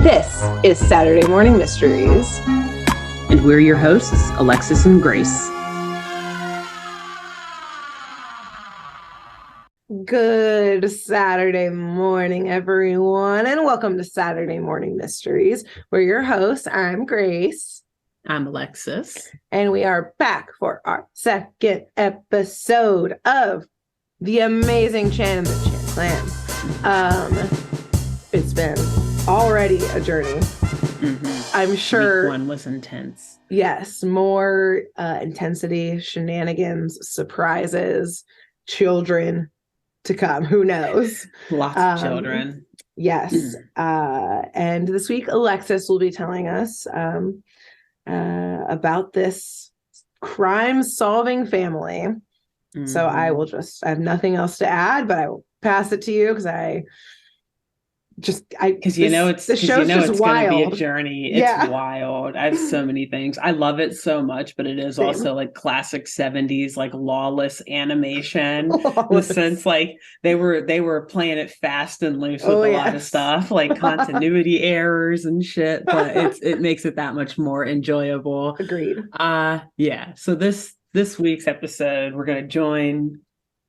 This is Saturday Morning Mysteries. And we're your hosts, Alexis and Grace. Good Saturday morning, everyone, and welcome to Saturday Morning Mysteries. We're your hosts. I'm Grace. I'm Alexis. And we are back for our second episode of The Amazing Chan and the Chan Clan. It's been already a journey. Mm-hmm. I'm sure Week one was intense. Yes, more intensity, shenanigans, surprises, children to come. Who knows? Lots of children. Yes. And this week, Alexis will be telling us about this crime-solving family. Mm-hmm. So I have nothing else to add, but I will pass it to you because because it's going to be a journey. It's yeah. wild. I have so many things. I love it so much, but it is also like classic 70s, like lawless animation. In the sense, like they were playing it fast and loose with a lot of stuff, like continuity errors and shit. But it makes it that much more enjoyable. Agreed. Yeah. So this week's episode, we're going to join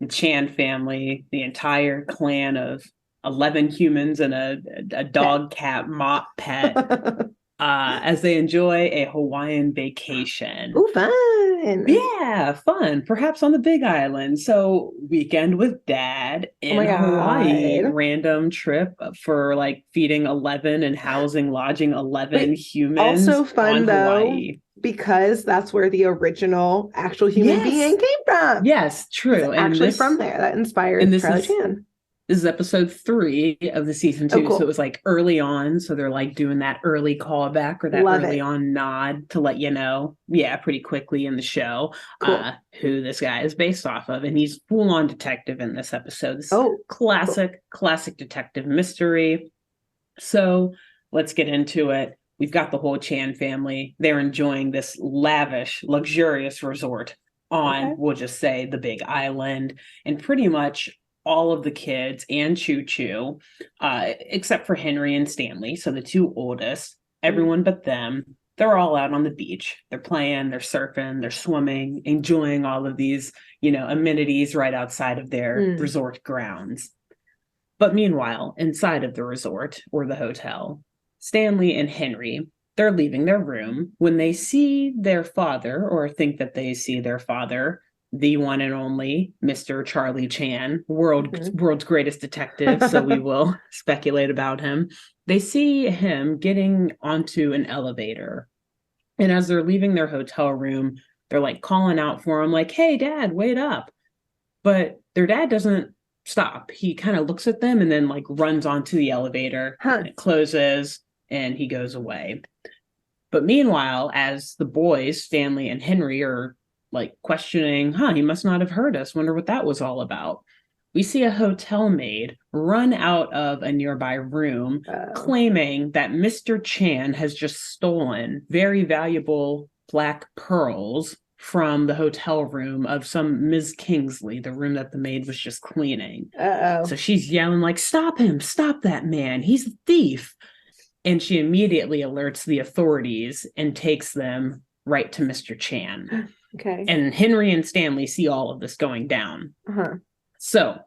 the Chan family, the entire clan of 11 humans and a dog cat mop pet as they enjoy a Hawaiian vacation. Ooh, fun. Yeah, fun. Perhaps on the Big Island. So weekend with dad in Hawaii. Random trip for like feeding 11 and lodging 11 humans. Also fun though. Hawaii. Because that's where the original actual human being came from. Yes, true. It's actually from there that inspired Charlie Chan. This is episode 3 of the season 2. Cool. So it was like early on. So they're like doing that early callback or that early on nod to let you know, pretty quickly in the show, who this guy is based off of. And he's full on detective in this episode. This classic detective mystery. So let's get into it. We've got the whole Chan family. They're enjoying this lavish, luxurious resort on, we'll just say, the Big Island. And pretty much all of the kids and Choo Choo, except for Henry and Stanley, so the two oldest, everyone but them, they're all out on the beach. They're playing, they're surfing, they're swimming, enjoying all of these, amenities right outside of their resort grounds. But meanwhile, inside of the resort or the hotel, Stanley and Henry, they're leaving their room when they see their father, or think that they see their father, the one and only Mr. Charlie Chan, world's greatest detective, so we will speculate about him. They see him getting onto an elevator. And as they're leaving their hotel room, they're like calling out for him, like, "Hey, Dad, wait up." But their dad doesn't stop. He kind of looks at them and then like runs onto the elevator. And it closes and he goes away. But meanwhile, as the boys, Stanley and Henry, are like questioning, he must not have heard us. Wonder what that was all about. We see a hotel maid run out of a nearby room claiming that Mr. Chan has just stolen very valuable black pearls from the hotel room of some Ms. Kingsley, the room that the maid was just cleaning. So she's yelling like, "Stop him, stop that man, he's a thief." And she immediately alerts the authorities and takes them right to Mr. Chan. Okay. And Henry and Stanley see all of this going down. So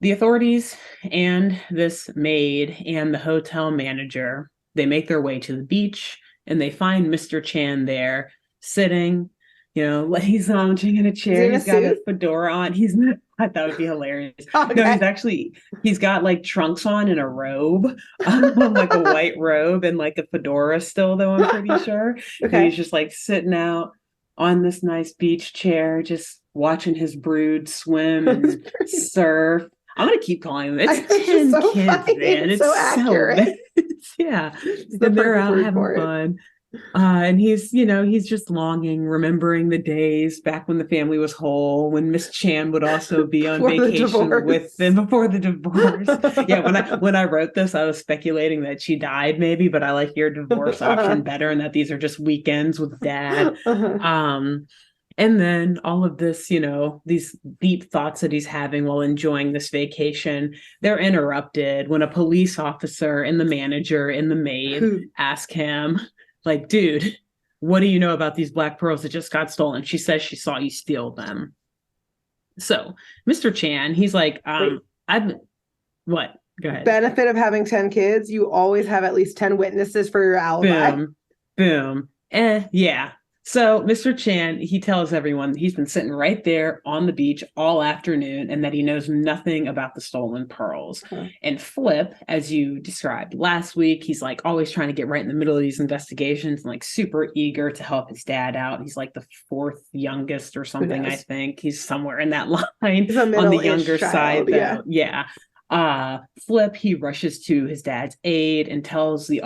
the authorities and this maid and the hotel manager, they make their way to the beach and they find Mr. Chan there sitting, he's lounging in a chair. He's got a fedora on. I thought that would be hilarious. Okay. No, he's got like trunks on and a robe, like a white robe and like a fedora still, though, I'm pretty sure. Okay. And he's just like sitting out on this nice beach chair, just watching his brood swim and surf. I'm going to keep calling him. It's 10 kids, funny. Man. It's so accurate. Yeah. And they're out having fun. And he's just longing, remembering the days back when the family was whole, when Miss Chan would also be on vacation with them before the divorce. Yeah, when I wrote this, I was speculating that she died maybe, but I like your divorce option better and that these are just weekends with Dad. And then all of this, these deep thoughts that he's having while enjoying this vacation, they're interrupted when a police officer and the manager and the maid ask him, like, dude, what do you know about these black pearls that just got stolen? She says she saw you steal them. So Mr. Chan, he's like, what? Go ahead. Benefit of having 10 kids, you always have at least 10 witnesses for your alibi. Boom. Yeah. So Mr. Chan, he tells everyone he's been sitting right there on the beach all afternoon and that he knows nothing about the stolen pearls. And Flip, as you described last week, he's like always trying to get right in the middle of these investigations and like super eager to help his dad out. He's like the fourth youngest or something, I think. He's somewhere in that line on the younger side, though. Yeah. Flip, he rushes to his dad's aid and tells the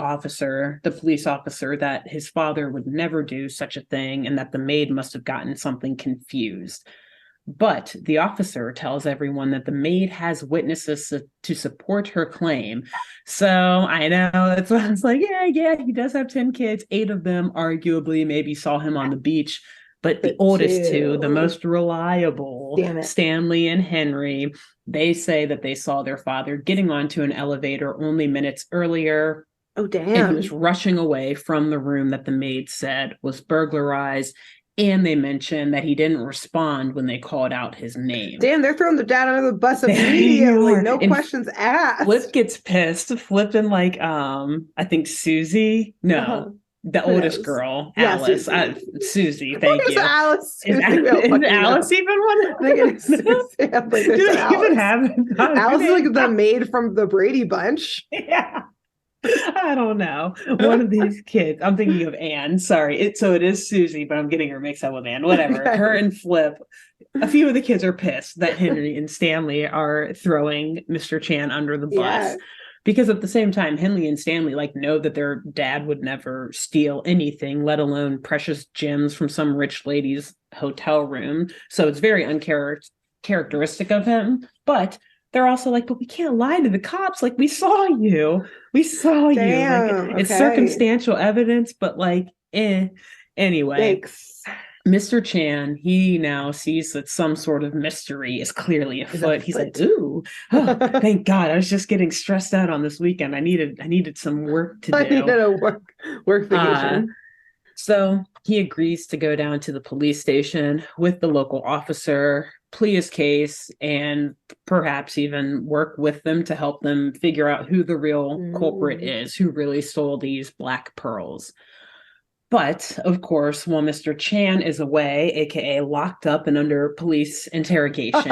police officer, that his father would never do such a thing and that the maid must have gotten something confused. But the officer tells everyone that the maid has witnesses to support her claim. So I know that's what I was like, yeah, he does have 10 kids. 8 of them arguably maybe saw him on the beach. But the oldest two, the most reliable, Stanley and Henry, they say that they saw their father getting onto an elevator only minutes earlier. Oh, damn. And he was rushing away from the room that the maid said was burglarized. And they mentioned that he didn't respond when they called out his name. Damn, they're throwing the dad under the bus immediately. No questions asked. Flip gets pissed. Flip and I think Susie. No. The oldest girl, Alice. Susie, thank you. Alice. Is Alice even one? I think it's Susie. I'm like, do they even have it? Alice is like the maid from the Brady Bunch. Yeah. I don't know. One of these kids. I'm thinking of Anne. Sorry. So it is Susie, but I'm getting her mixed up with Anne. Whatever. Okay. Her and Flip. A few of the kids are pissed that Henry and Stanley are throwing Mr. Chan under the bus. Yeah. Because at the same time, Henley and Stanley know that their dad would never steal anything, let alone precious gems from some rich lady's hotel room. So it's very uncharacteristic of him. But they're also like, but we can't lie to the cops. We saw you. We saw you. It's circumstantial evidence, but anyway. Thanks. Mr. Chan, he now sees that some sort of mystery is clearly afoot. He's like, ooh, thank God. I was just getting stressed out on this weekend. I needed some work to do. I needed a work vacation. So he agrees to go down to the police station with the local officer, plea his case, and perhaps even work with them to help them figure out who the real culprit is, who really stole these black pearls. But, of course, while Mr. Chan is away, aka locked up and under police interrogation,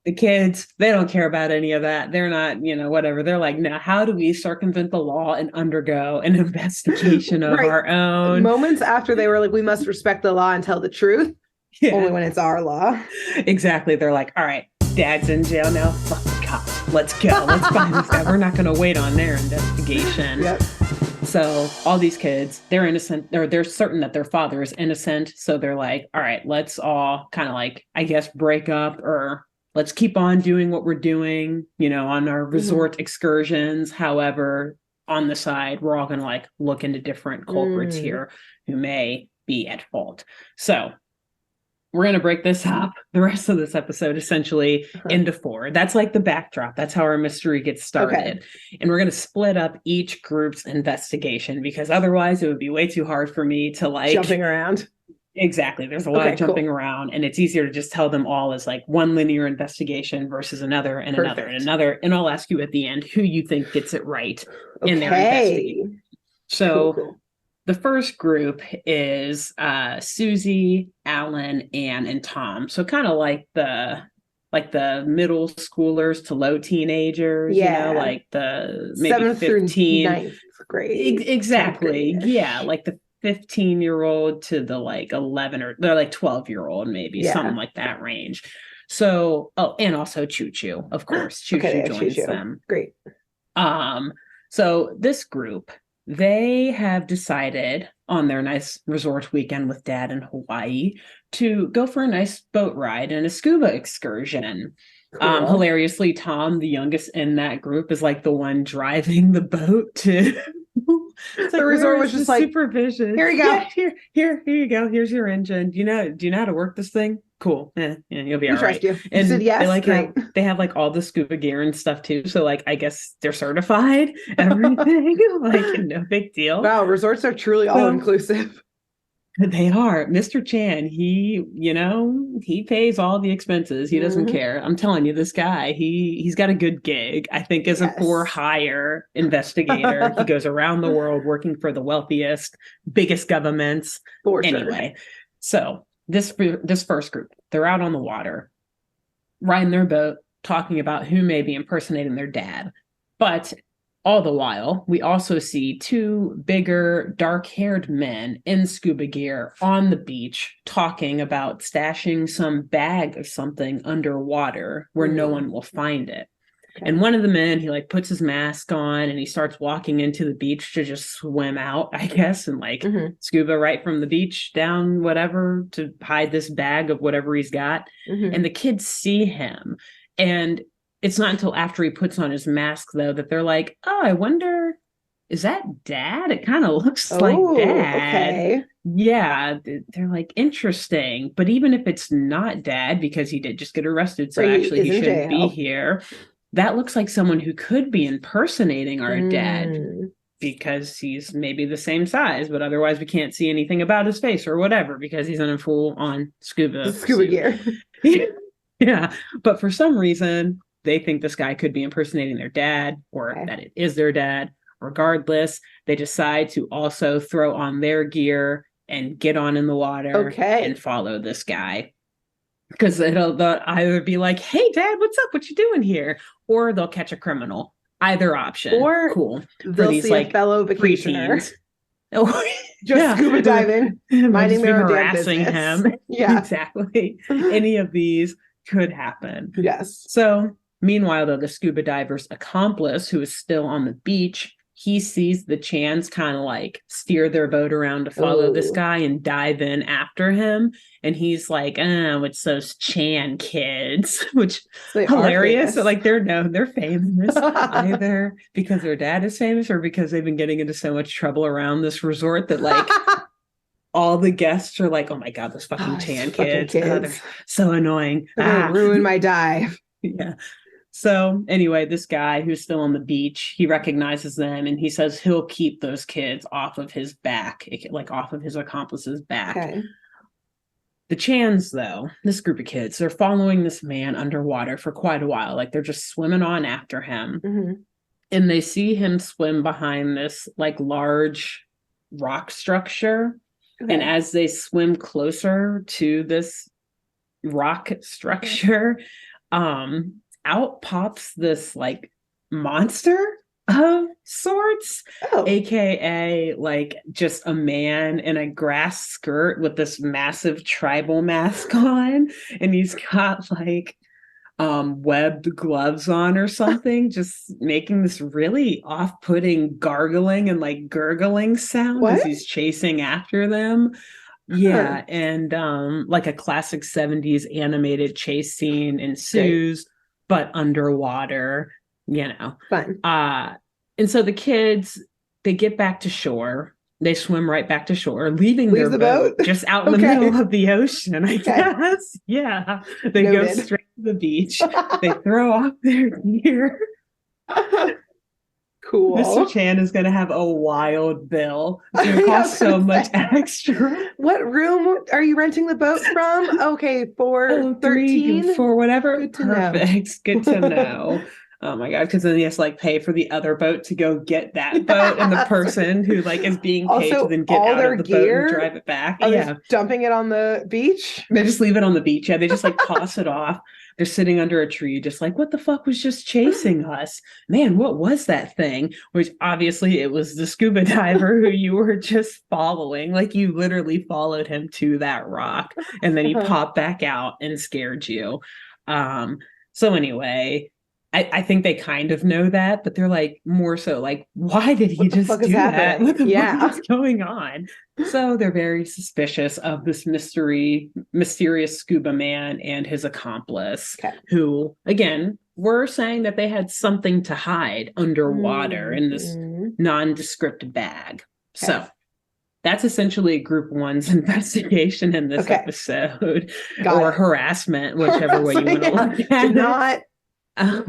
the kids, they don't care about any of that. They're not, whatever. They're like, now, how do we circumvent the law and undergo an investigation of our own? Moments after they were like, we must respect the law and tell the truth. Yeah. Only when it's our law. Exactly. They're like, all right, Dad's in jail now. Fuck the cops. Let's go. Let's find this guy. We're not going to wait on their investigation. Yep. So all these kids, they're innocent, or they're certain that their father is innocent. So they're like, all right, let's all kind of I guess, break up, or let's keep on doing what we're doing, on our resort excursions. However, on the side, we're all going to look into different culprits here who may be at fault. So we're going to break this up, the rest of this episode, essentially into 4. That's the backdrop. That's how our mystery gets started. Okay. And we're going to split up each group's investigation, because otherwise it would be way too hard for me to jumping around. Exactly. There's a lot of jumping around, and it's easier to just tell them all as one linear investigation versus another and another and another. And I'll ask you at the end who you think gets it right in their investigation. So cool. The first group is Susie, Alan, Anne, and Tom. So kind of the middle schoolers to low teenagers, the maybe 7th 15 through 9th grade. Exactly. Yeah, the 15-year-old to the 11 or they're 12-year-old, maybe something like that range. So, and also Choo Choo, of course. Choo Choo joins them. Great. So this group, they have decided on their nice resort weekend with Dad in Hawaii to go for a nice boat ride and a scuba excursion. Cool. Hilariously, Tom, the youngest in that group, is the one driving the boat to It's The like, resort where was is the just like, supervision? here you go. Yeah, here you go. Here's your engine. Do you know how to work this thing? Cool. Yeah, you'll be We all right. trust you. You And said yes. Great. they have like all the scuba gear and stuff too. So like I guess they're certified, everything. Like no big deal. Wow, resorts are truly all So inclusive. they are. Mr. Chan, he pays all the expenses. He doesn't Mhm. care. I'm telling you, this guy, he's got a good gig. I think as a for Yes. hire investigator, he goes around the world working for the wealthiest, biggest governments. For sure. Anyway, so this first group, they're out on the water, riding their boat, talking about who may be impersonating their dad. But all the while, we also see two bigger, dark-haired men in scuba gear on the beach talking about stashing some bag of something underwater where no one will find it. Okay. And one of the men, he like puts his mask on and he starts walking into the beach to just swim out, I guess, and like scuba right from the beach down whatever to hide this bag of whatever he's got. And the kids see him. And it's not until after he puts on his mask, though, that they're like, oh, I wonder, is that dad? It kind of looks like dad. Okay. Yeah, they're like, interesting. But even if it's not dad, because he did just get arrested, so Right, actually he in shouldn't be jail. here, that looks like someone who could be impersonating our dad because he's maybe the same size, but otherwise we can't see anything about his face or whatever because he's in a full-on scuba gear. Yeah, but for some reason, they think this guy could be impersonating their dad or that it is their dad. Regardless, they decide to also throw on their gear and get on in the water and follow this guy. Because they'll either be like, hey, dad, what's up? What you doing here? Or they'll catch a criminal. Either option. Or cool. They'll see like a fellow vacationer. Oh, just scuba diving, minding their own damn harassing business. him. Yeah. Exactly. Any of these could happen. Yes. So meanwhile, though, the scuba diver's accomplice, who is still on the beach, he sees the Chans kind of like steer their boat around to follow this guy and dive in after him. And he's like, oh, it's those Chan kids, which hilarious. So, like they're famous either because their dad is famous or because they've been getting into so much trouble around this resort that like all the guests are like, oh my God, those fucking Chan kids. Oh, they're so annoying. They're gonna ruin my dive. Yeah. So anyway, this guy who's still on the beach, he recognizes them and he says he'll keep those kids off of his back, like off of his accomplice's back. Okay. The Chans, though, this group of kids, they're following this man underwater for quite a while. Like they're just swimming on after him. And they see him swim behind this like large rock structure. And as they swim closer to this rock structure, out pops this like monster of sorts, aka like just a man in a grass skirt with this massive tribal mask on, and he's got like webbed gloves on or something, just making this really off-putting gargling and like gurgling sound as he's chasing after them. Yeah, and like a classic 70s animated chase scene ensues, but underwater, Fun. And so the kids, they get back to shore. They swim right back to shore, leaving their boat just out in the middle of the ocean, I guess. Yeah. They go straight to the beach. They throw off their gear. Cool. Mr. Chan is going to have a wild bill. It's going to cost so much extra. What room are you renting the boat from? Okay, for 13? For whatever. Good to Perfect. Good to know. Oh my God, because then he has to like pay for the other boat to go get that boat and the person who like is being paid to then get out of the boat and drive it back. Are they dumping it on the beach? They just leave it on the beach. Yeah, they just like toss it off. They're sitting under a tree, just like, what the fuck was just chasing us? Man, what was that thing? Which obviously it was the scuba diver who you were just following. Like you literally followed him to that rock and then he popped back out and scared you. So anyway, I think they kind of know that, but they're like more so like, why did he just do that? What the fuck is going on? So they're very suspicious of this mysterious scuba man and his accomplice, who, again, were saying that they had something to hide underwater in this nondescript bag. Okay. So that's essentially group one's investigation in this episode. Or harassment, whichever way you want to look at it. Did not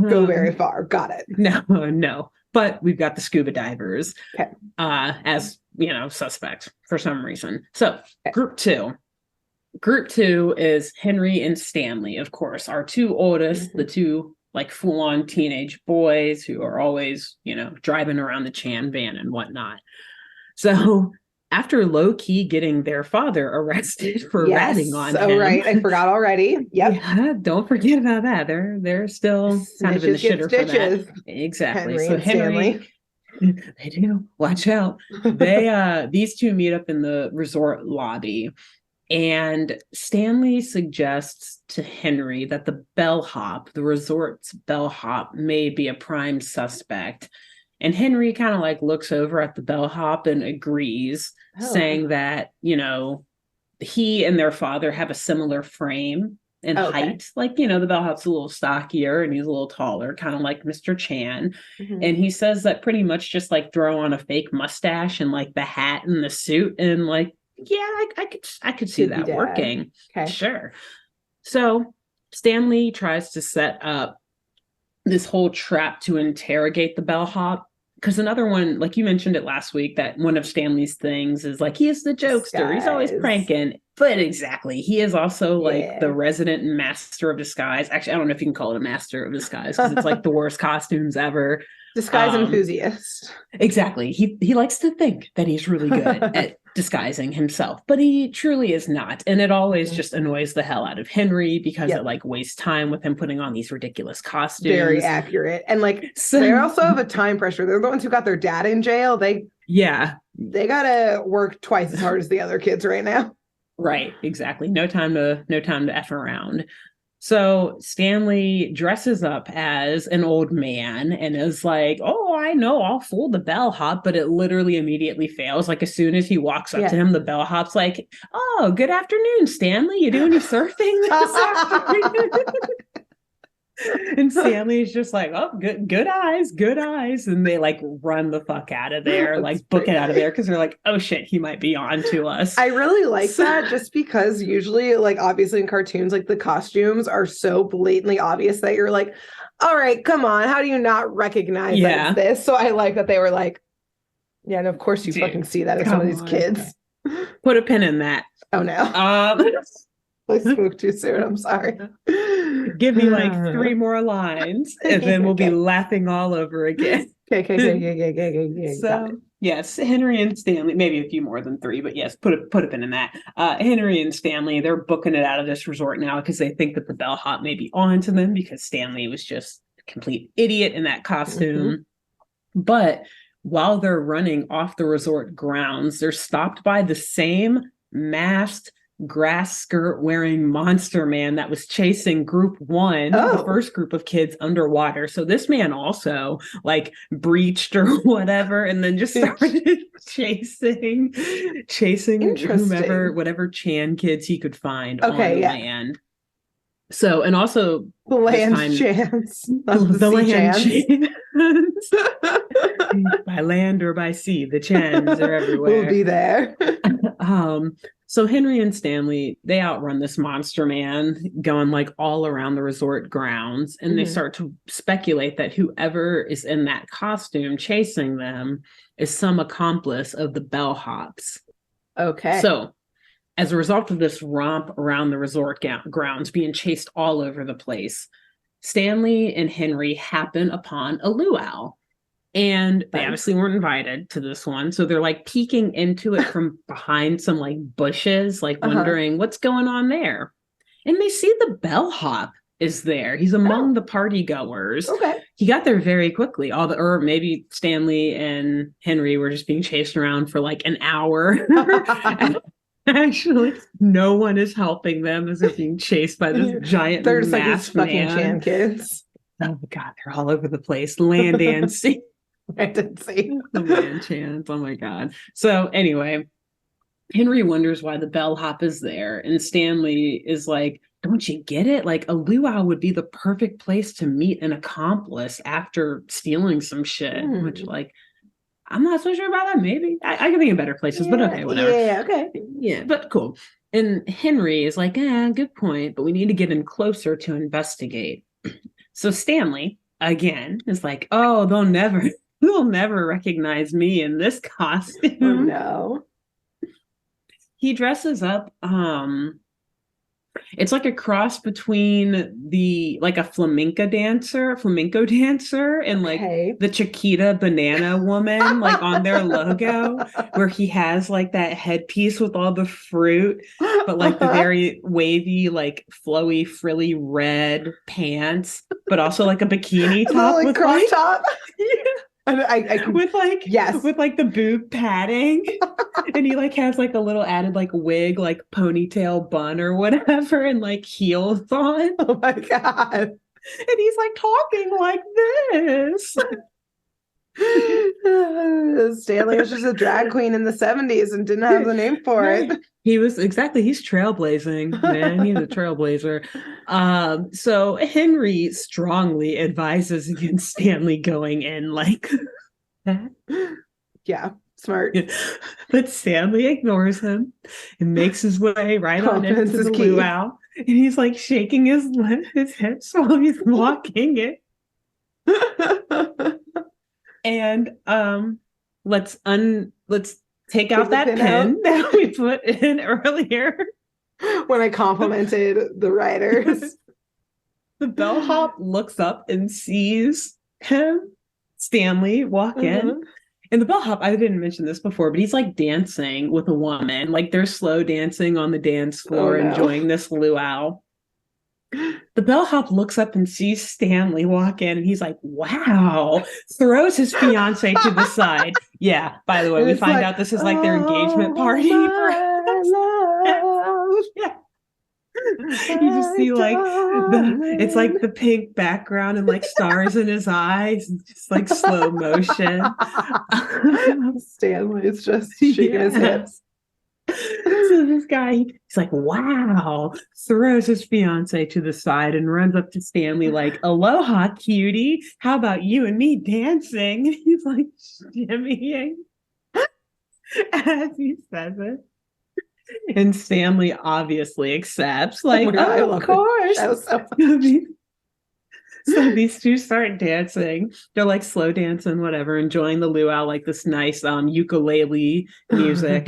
go very far. Got it. No. But we've got the scuba divers as, suspects for some reason. So group two. Group two is Henry and Stanley, of course, our two oldest, the two like full-on teenage boys who are always, driving around the Chan van and whatnot. So after low-key getting their father arrested for ratting on him. Oh, right. I forgot already. Yep. Yeah, don't forget about that. They're still kind of in the shitter for that. Exactly. So Henry, they do. Watch out. These two meet up in the resort lobby. And Stanley suggests to Henry that the bellhop, the resort's bellhop, may be a prime suspect. And Henry kind of like looks over at the bellhop and agrees, saying that, he and their father have a similar frame and height. Like, the bellhop's a little stockier and he's a little taller, kind of like Mr. Chan. And he says that pretty much just like throw on a fake mustache and like the hat and the suit and like, yeah, I could see that working. Okay. Sure. So Stanley tries to set up this whole trap to interrogate the bellhop. Because another one, like you mentioned it last week, that one of Stanley's things is like, he is the jokester. He's always pranking. But exactly. He is also like the resident master of disguise. Actually, I don't know if you can call it a master of disguise because it's like the worst costumes ever. Disguise enthusiast. Exactly. He likes to think that he's really good at disguising himself, but he truly is not. And it always just annoys the hell out of Henry because it like wastes time with him putting on these ridiculous costumes. Very accurate. And like they also have a time pressure. They're the ones who got their dad in jail. They gotta work twice as hard as the other kids right now. Right. Exactly. No time to F around. So Stanley dresses up as an old man and is like, oh, I know, I'll fool the bellhop, but it literally immediately fails. Like as soon as he walks up to him, the bellhop's like, oh, good afternoon, Stanley. You doing any surfing this afternoon? And Stanley's just like, oh, good eyes. And they like run the fuck out of there, like book it out of there because they're like, oh shit, he might be on to us. I really like that just because usually, like obviously in cartoons, like the costumes are so blatantly obvious that you're like, all right, come on, how do you not recognize that it's this? So I like that they were like, yeah, and of course you fucking see that in some of these kids. Put a pin in that. Oh no. I spoke too soon. I'm sorry. Give me like 3 more lines and then we'll be laughing all over again. Okay. So yes, Henry and Stanley, maybe a few more than 3, but yes, put a pin in that. Henry and Stanley, they're booking it out of this resort now because they think that the bellhop may be on to them because Stanley was just a complete idiot in that costume. But while they're running off the resort grounds, they're stopped by the same masked grass skirt wearing monster man that was chasing group 1, the first group of kids underwater. So this man also like breached or whatever and then just started chasing whatever Chan kids he could find on land. So, and also the land chance, the land chance. By land or by sea, the Chans are everywhere. We'll be there. So Henry and Stanley, they outrun this monster man going like all around the resort grounds. And they start to speculate that whoever is in that costume chasing them is some accomplice of the bellhops. Okay. So as a result of this romp around the resort grounds being chased all over the place, Stanley and Henry happen upon a luau. And they obviously weren't invited to this one. So they're like peeking into it from behind some like bushes, like wondering what's going on there. And they see the bellhop is there. He's among the party goers. Okay. He got there very quickly. Or maybe Stanley and Henry were just being chased around for like an hour. Actually, no one is helping them as they're being chased by this giant they're just like these fucking Chan kids. Oh my God, they're all over the place, land and sea. I didn't see the land chance. Oh my God. So anyway, Henry wonders why the bellhop is there, and Stanley is like, "Don't you get it? Like a luau would be the perfect place to meet an accomplice after stealing some shit." Which, like, I'm not so sure about that. Maybe I could be in better places, but okay, whatever. Yeah, okay. Yeah, but cool. And Henry is like, good point, but we need to get in closer to investigate. So Stanley, again, is like, oh, they'll never recognize me in this costume. Oh no. He dresses up, it's like a cross between like a flamenco dancer, and like the Chiquita banana woman, like on their logo, where he has like that headpiece with all the fruit, but like the very wavy, like flowy, frilly red pants, but also like a bikini top like with crop like top. I can, with like yes, with like the boob padding, and he like has like a little added like wig, like ponytail bun or whatever, and like heels on. Oh my god! And he's like talking like this. Stanley was just a drag queen in the 70s and didn't have the name for it. He's trailblazing, man. He's a trailblazer. So Henry strongly advises against Stanley going in like that. Yeah, smart. But Stanley ignores him and makes his way right on into the luau. And he's like shaking his hips while he's walking it. And let's take out that pen that we put in earlier when I complimented the writers. The bellhop looks up and sees Stanley walk in. And the bellhop, I didn't mention this before, but he's like dancing with a woman. Like they're slow dancing on the dance floor, enjoying this luau. The bellhop looks up and sees Stanley walk in, and he's like, wow, throws his fiance to the side. Yeah, by the way, we find out this is like their engagement party. Yeah. You just see like it's like the pink background and like stars in his eyes, just like slow motion. Stanley's just shaking his hips. So this guy, he's like, wow, throws his fiance to the side and runs up to Stanley like, aloha, cutie. How about you and me dancing? He's like shimmying as he says it. And Stanley obviously accepts, like, of course. So these two start dancing. They're like slow dancing, whatever, enjoying the luau, like this nice ukulele music.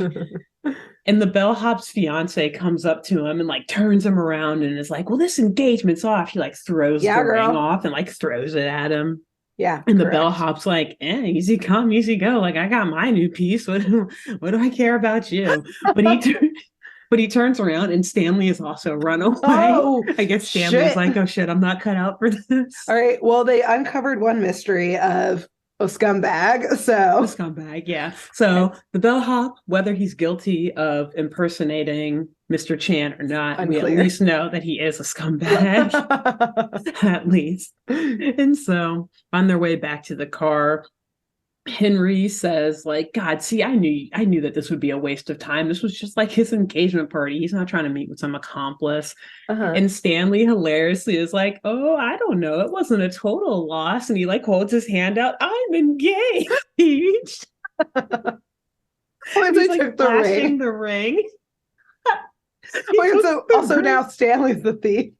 And the bellhop's fiance comes up to him and like turns him around and is like, well, this engagement's off. He like throws the ring off and like throws it at him. Yeah. And the bellhop's like, easy come, easy go. Like, I got my new piece. What do I care about you? But he turns around and Stanley is also run away. Oh, I guess Stanley's like, oh shit, I'm not cut out for this. All right. Well, they uncovered one mystery of a scumbag. Yeah. So the bellhop, whether he's guilty of impersonating Mr. Chan or not, unclear. We at least know that he is a scumbag. At least. And so on their way back to the car, Henry says, like, God, see, I knew that this would be a waste of time. This was just like his engagement party. He's not trying to meet with some accomplice. And Stanley hilariously is like, oh, I don't know. It wasn't a total loss. And he like holds his hand out. I'm engaged. He's like flashing the ring. So also now Stanley's the thief.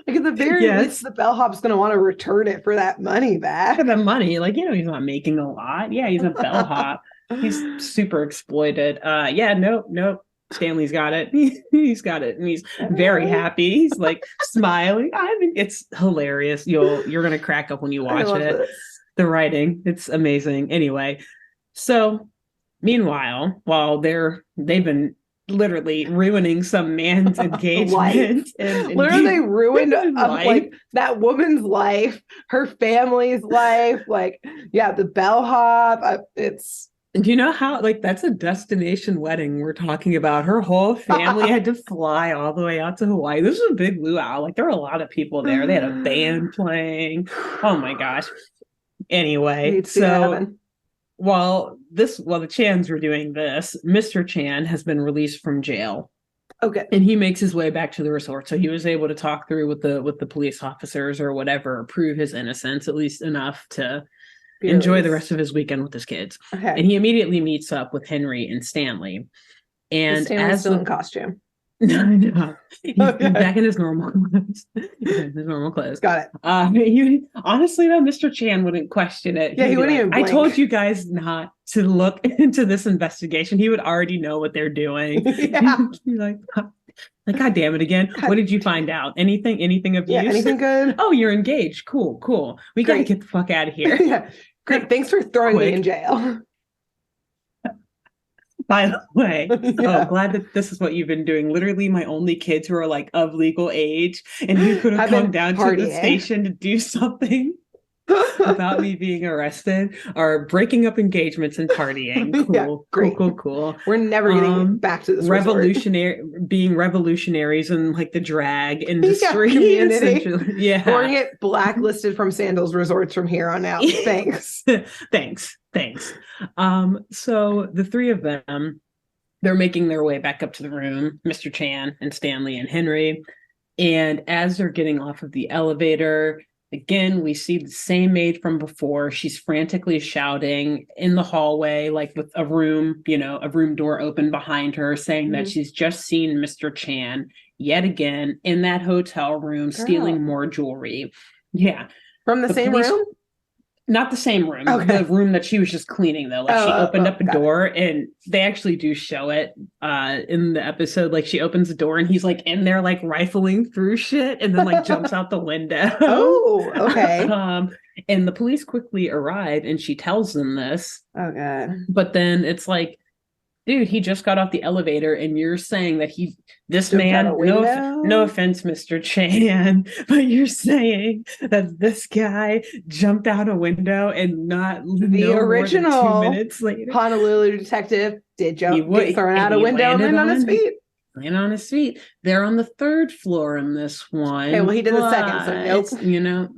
Like at the very least, the bellhop's going to want to return it for that money back. For the money, like, he's not making a lot. Yeah, he's a bellhop. He's super exploited. Nope. Stanley's got it. He's got it, and he's very happy. He's like smiling. I mean, it's hilarious. You're gonna crack up when you watch it. This. The writing, it's amazing. Anyway, so meanwhile, while they've been literally ruining some man's engagement. Literally ruined like that woman's life, her family's life. Like, yeah, the bellhop. Do you know how, like, that's a destination wedding we're talking about? Her whole family had to fly all the way out to Hawaii. This was a big luau. Like, there were a lot of people there. They had a band playing. Oh my gosh. Anyway, so while the Chans were doing this, Mr. Chan has been released from jail. Okay. And he makes his way back to the resort. So he was able to talk through with the police officers or whatever, prove his innocence, at least enough to enjoy the rest of his weekend with his kids. Okay. And he immediately meets up with Henry and Stanley. And Stanley's still in costume. No, he's back in his normal clothes. His normal clothes. Got it. Honestly, though, Mr. Chan wouldn't question it. Yeah, he wouldn't even blink. I told you guys not to look into this investigation. He would already know what they're doing. Yeah. like, God damn it again. God. What did you find out? Anything of use? Yeah, anything good? Oh, you're engaged. Cool. We gotta get the fuck out of here. Yeah. Great. Thanks for throwing me in jail. By the way, glad that this is what you've been doing. Literally, my only kids who are like of legal age and who could have come down to the station to do something about me being arrested are breaking up engagements and partying. Cool, yeah, cool. We're never getting back to this being revolutionaries in like the drag industry. Yeah. Or get blacklisted from Sandals Resorts from here on out. Thanks. Thanks. So the three of them, they're making their way back up to the room, Mr. Chan and Stanley and Henry. And as they're getting off of the elevator, again, we see the same maid from before. She's frantically shouting in the hallway, like with a room door open behind her, saying that she's just seen Mr. Chan yet again in that hotel room, stealing more jewelry. Yeah. From the same room? Not the same room. Okay. The room that she was just cleaning, though. Like she opened up a door, and they actually do show it in the episode. Like she opens the door, and he's like in there, like rifling through shit, and then like jumps out the window. Oh, okay. And the police quickly arrive, and she tells them this. Oh god! But then it's like, dude, he just got off the elevator, and you're saying that this man, no offense, Mr. Chan, but you're saying that this guy jumped out a get original more than 2 minutes later. Honolulu detective did get thrown out a window and landed on his feet. Land on his feet. They're on the third floor in this one. Okay, well, he did the second, so nope.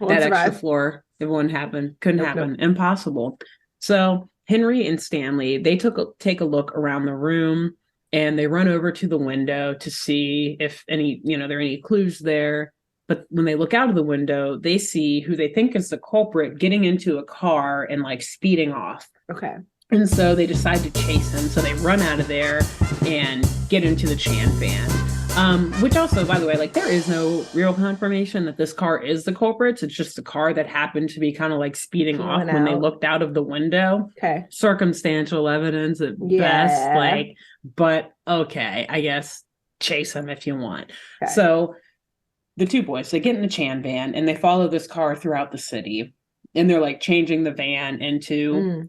That extra floor, it wouldn't happen. Couldn't happen. Nope. Impossible. So Henry and Stanley, they take a look around the room, and they run over to the window to see if there are any clues there. But when they look out of the window, they see who they think is the culprit getting into a car and like speeding off. Okay. And so they decide to chase him. So they run out of there and get into the Chan van. Which also, by the way, like there is no real confirmation that this car is the culprit. It's just a car that happened to be kind of like speeding off when they looked out of the window. Okay. Circumstantial evidence at best, but okay, I guess chase them if you want. Okay. So the two boys, they get in the Chan van and they follow this car throughout the city. And they're like changing the van into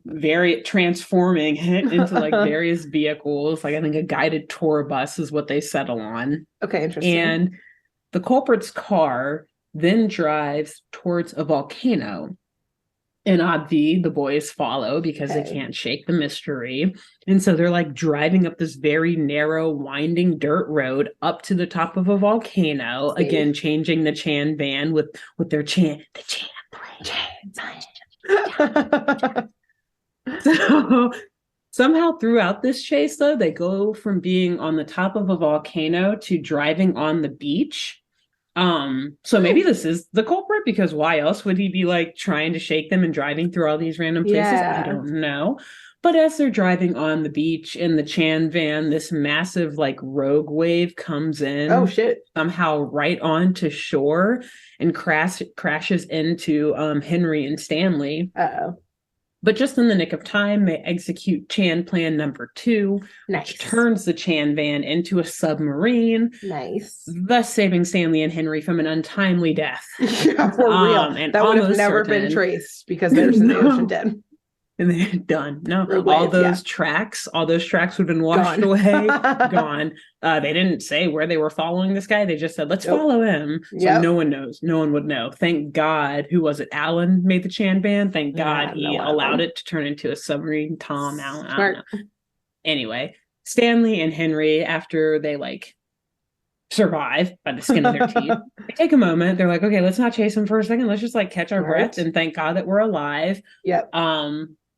transforming it into like various vehicles. Like I think a guided tour bus is what they settle on. Okay, interesting. And the culprit's car then drives towards a volcano. And obviously the boys follow because they can't shake the mystery. And so they're like driving up this very narrow, winding dirt road up to the top of a volcano. Safe. Again, changing the Chan van with their the Chan. So somehow throughout this chase, though, they go from being on the top of a volcano to driving on the beach. So maybe this is the culprit, because why else would he be like trying to shake them and driving through all these random places? I don't know. But as they're driving on the beach in the Chan van, this massive like rogue wave comes in. Oh shit! Somehow right onto shore and crashes into Henry and Stanley. Uh-oh. But just in the nick of time, they execute Chan Plan number 2, which turns the Chan van into a submarine. Nice. Thus saving Stanley and Henry from an untimely death. Yeah, for real. And that would have never been traced because there's in the ocean dead. And they're done. No, all those tracks would have been washed away, gone. They didn't say where they were following this guy. They just said, let's follow him. So no one knows. No one would know. Thank God. Who was it? Alan made the Chan van. Thank God he allowed it to turn into a submarine. Tom, Alan. I don't know. Anyway, Stanley and Henry, after they like survive by the skin of their teeth, they take a moment. They're like, okay, let's not chase him for a second. Let's just like catch our breath and thank God that we're alive. Yep.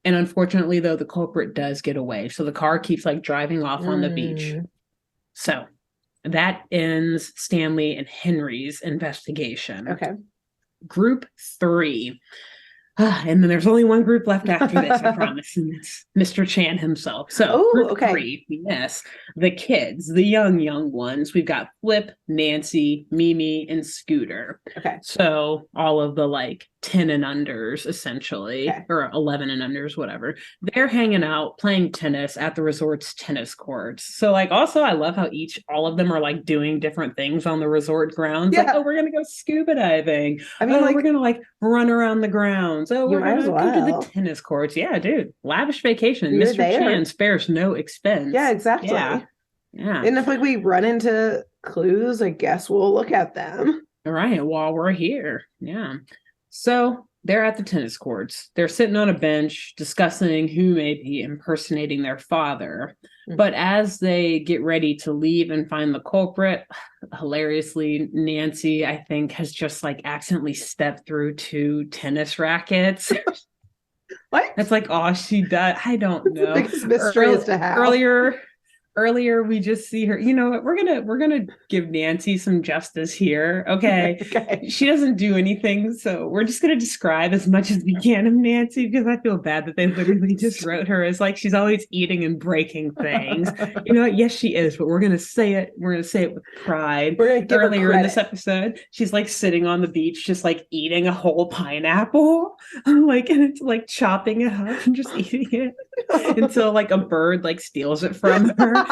And unfortunately, though, the culprit does get away. So the car keeps like driving off on the beach. So that ends Stanley and Henry's investigation. Okay. Group 3. And then there's only one group left after this, I promise, and it's Mr. Chan himself. So group three, yes, the kids, the young ones. We've got Flip, Nancy, Mimi, and Scooter. Okay. So all of the like 10 and unders, essentially, or 11 and unders, whatever. They're hanging out, playing tennis at the resort's tennis courts. So like, also, I love how all of them are like doing different things on the resort grounds. Yeah. Like, oh, we're gonna go scuba diving. I mean, like, we're gonna like run around the grounds. Oh, we're gonna go to the tennis courts. Yeah, dude, lavish vacation. Mr. Chan spares no expense. Yeah, exactly. Yeah. And if like we run into clues, I guess we'll look at them. All right, while we're here. Yeah. So they're at the tennis courts. They're sitting on a bench discussing who may be impersonating their father. Mm-hmm. But as they get ready to leave and find the culprit, hilariously, Nancy, I think, has just like accidentally stepped through 2 tennis rackets. What? That's like all she does. I don't know. The biggest mystery as to how. Earlier, we just see her. You know what? We're gonna give Nancy some justice here. Okay. Okay. She doesn't do anything, so we're just gonna describe as much as we can of Nancy because I feel bad that they literally just wrote her as like she's always eating and breaking things. You know what? Yes, she is, but we're gonna say it. We're gonna say it with pride. We're gonna give Earlier her in this episode, she's like sitting on the beach, just like eating a whole pineapple, like and it's like chopping it up and just eating it until like a bird like steals it from her.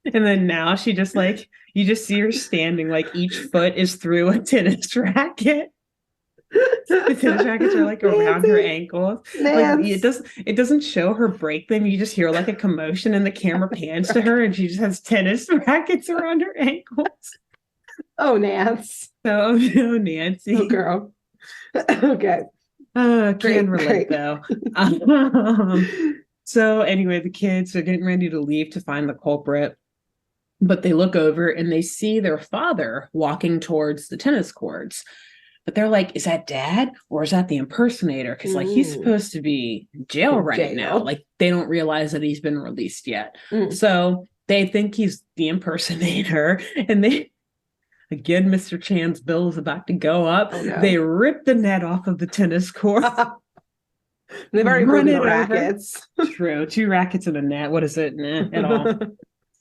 And then now she just like you just see her standing like each foot is through a tennis racket. The tennis rackets are like around her ankles. Like, it doesn't show her break them. You just hear like a commotion and the camera pans to her and she just has tennis rackets around her ankles. Oh, Nance. Oh no, Nancy. Oh, girl. Okay. Can relate though. So anyway, the kids are getting ready to leave to find the culprit, but they look over and they see their father walking towards the tennis courts. But they're like, is that dad or is that the impersonator? Because like he's supposed to be in jail right now. Like they don't realize that he's been released yet. So they think he's the impersonator and again, Mr. Chan's bill is about to go up. Oh, no. They rip the net off of the tennis court. They've already broken the rackets. True. 2 rackets and a net. What is it? Nah, at all.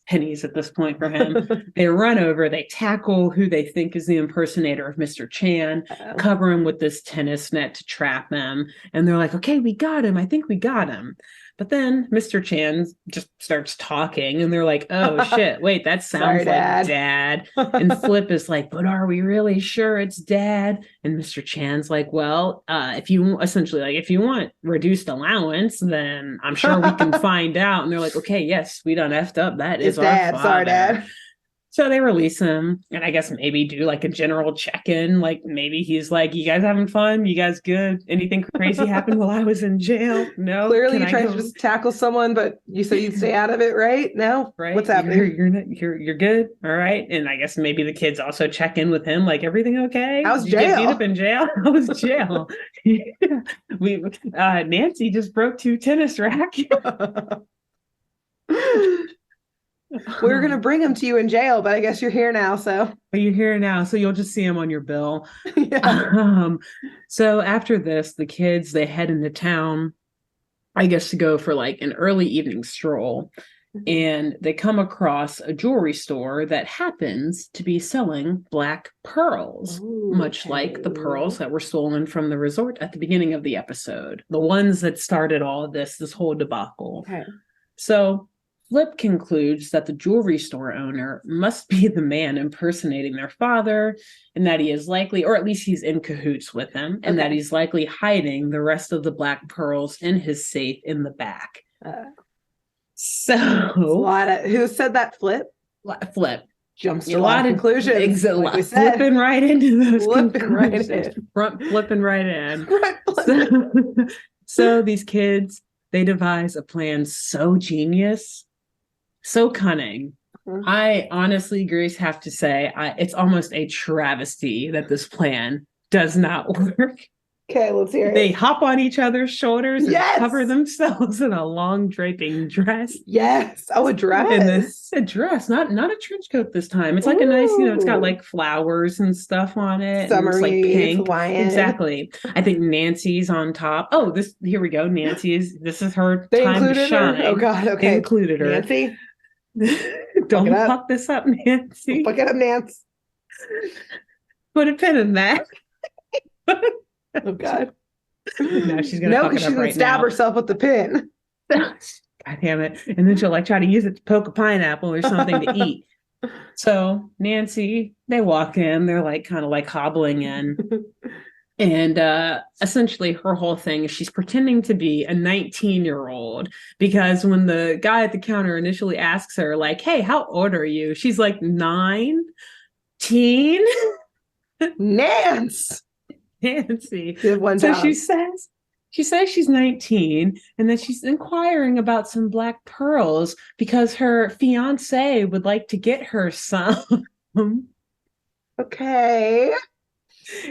Pennies at this point for him. They run over. They tackle who they think is the impersonator of Mr. Chan, cover him with this tennis net to trap him. And they're like, okay, we got him. I think we got him. But then Mr. Chan just starts talking and they're like, oh shit, wait, that sounds like dad. And Flip is like, but are we really sure it's dad? And Mr. Chan's like, well, if you want reduced allowance, then I'm sure we can find out. And they're like, okay, yes, we done effed up. That is our father. Sorry, dad. So they release him and I guess maybe do like a general check-in. Like maybe he's like, you guys having fun? You guys good? Anything crazy happened while I was in jail? No. Clearly you tried to just tackle someone, but you said you'd stay out of it, right? No? Right. What's happening? You're good. All right. And I guess maybe the kids also check in with him. Like, everything okay? How's jail? You get beat up in jail? How was jail? Nancy just broke 2 tennis rackets. We were going to bring him to you in jail, but I guess you're here now. So you're here now. So you'll just see him on your bill. Yeah. So after this, the kids, they head into town, I guess, to go for like an early evening stroll. And they come across a jewelry store that happens to be selling black pearls, much like the pearls that were stolen from the resort at the beginning of the episode. The ones that started all of this whole debacle. Okay. So Flip concludes that the jewelry store owner must be the man impersonating their father, and that he is likely, or at least he's in cahoots with him, and that he's likely hiding the rest of the black pearls in his safe in the back. Who said that? Flip? Flip. Jumps to a lot of conclusions. Like flipping right into those conclusions. Flipping right in. So these kids, they devise a plan so genius, so cunning. I honestly, Grace, have to say, it's almost a travesty that this plan does not work. Okay, let's hear it. They hop on each other's shoulders and Yes! cover themselves in a long draping dress. Yes. Oh, a dress. And then a dress, not a trench coat this time. It's like a nice, it's got Ooh. like flowers and stuff on it. And it's Summery, like pink. Hawaiian. Exactly. I think Nancy's on top. Oh, here we go. This is her They time to included shine. her? Oh God, okay. They included her. Nancy? Don't fuck this up, Nancy. Fuck it up, Nancy. Put a pin in that. Oh God. No, she's gonna fuck it up right stab now. herself with the pin. God damn it. And then she'll like try to use it to poke a pineapple or something to eat. So Nancy, they walk in, they're like kind of like hobbling in. And essentially her whole thing is she's pretending to be a 19-year-old because when the guy at the counter initially asks her, like, hey, how old are you? She's like 9, teen. Nancy. So she says she's 19 and that she's inquiring about some black pearls because her fiance would like to get her some. Okay.